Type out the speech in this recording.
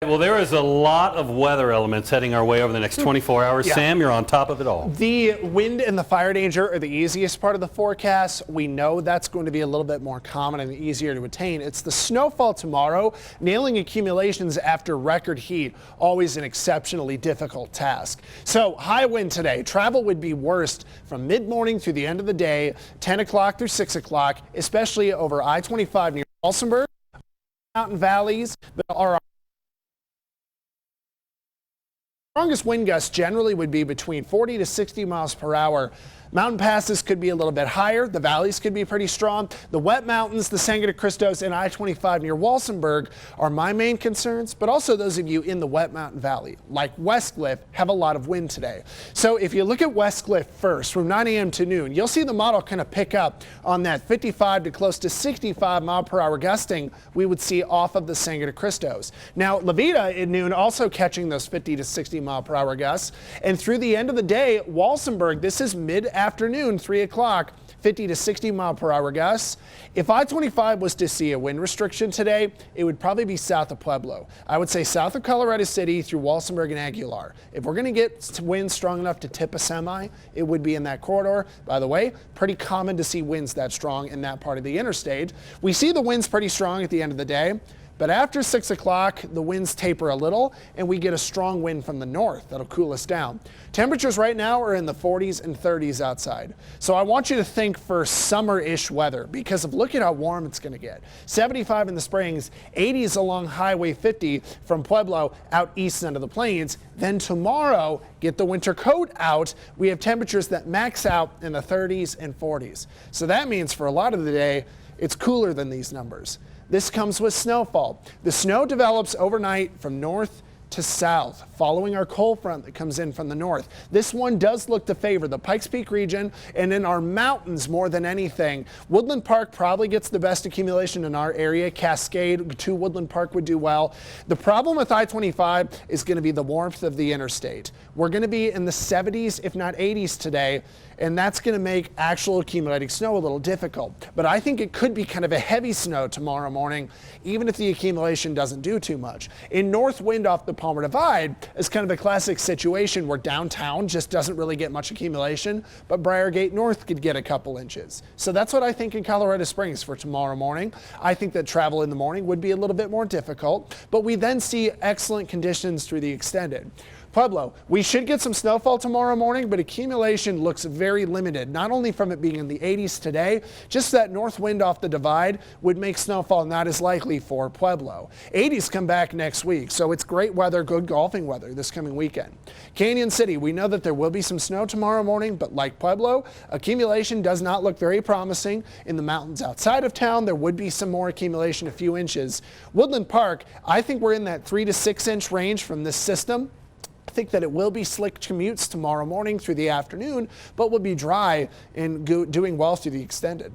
Well, there is a lot of weather elements heading our way over the next 24 hours. Yeah. Sam, you're on top of it all. The wind and the fire danger are the easiest part of the forecast. We know that's going to be a little bit more common and easier to attain. It's the snowfall tomorrow. Nailing accumulations after record heat, always an exceptionally difficult task. So high wind today. Travel would be worst from mid-morning through the end of the day, 10 o'clock through 6 o'clock, especially over I-25 near Walsenburg, mountain valleys that are strongest wind gusts generally would be between 40 to 60 miles per hour. Mountain passes could be a little bit higher. The valleys could be pretty strong. The wet mountains, the Sangre de Cristos and I-25 near Walsenburg are my main concerns, but also those of you in the wet mountain valley, like Westcliff, have a lot of wind today. So if you look at Westcliff first from 9 a.m. to noon, you'll see the model kind of pick up on that 55 to close to 65 mile per hour gusting we would see off of the Sangre de Cristos. Now, La Vida at noon also catching those 50 to 60 mile per hour gusts. And through the end of the day, Walsenburg, this is mid-afternoon, 3 o'clock, 50 to 60 mile per hour gusts. If I-25 was to see a wind restriction today, it would probably be south of Pueblo. I would say south of Colorado City through Walsenburg and Aguilar. If we're going to get winds strong enough to tip a semi, it would be in that corridor. By the way, pretty common to see winds that strong in that part of the interstate. We see the winds pretty strong at the end of the day. But after 6 o'clock, the winds taper a little and we get a strong wind from the north that'll cool us down. Temperatures right now are in the 40s and 30s outside. So I want you to think for summer-ish weather because of look at how warm it's going to get. 75 in the Springs, 80s along Highway 50 from Pueblo out east end of the plains. Then tomorrow, get the winter coat out. We have temperatures that max out in the 30s and 40s. So that means for a lot of the day, it's cooler than these numbers. This comes with snowfall. The snow develops overnight from north to south, following our cold front that comes in from the north. This one does look to favor the Pikes Peak region and in our mountains more than anything. Woodland Park probably gets the best accumulation in our area. Cascade to Woodland Park would do well. The problem with I-25 is going to be the warmth of the interstate. We're going to be in the 70s, if not 80s today, and that's going to make actual accumulating snow a little difficult. But I think it could be kind of a heavy snow tomorrow morning, even if the accumulation doesn't do too much. In north wind off the Palmer Divide is kind of a classic situation where downtown just doesn't really get much accumulation, but Briargate North could get a couple inches. So that's what I think in Colorado Springs for tomorrow morning. I think that travel in the morning would be a little bit more difficult, but we then see excellent conditions through the extended. Pueblo, we should get some snowfall tomorrow morning, but accumulation looks very limited, not only from it being in the 80s today, just that north wind off the divide would make snowfall not as likely for Pueblo. 80s come back next week, so it's great weather, good golfing weather this coming weekend. Canyon City, we know that there will be some snow tomorrow morning, but like Pueblo, accumulation does not look very promising. In the mountains outside of town, there would be some more accumulation, a few inches. Woodland Park, I think we're in that 3 to 6 inch range from this system. I think that it will be slick commutes tomorrow morning through the afternoon, but will be dry and doing well through the extended.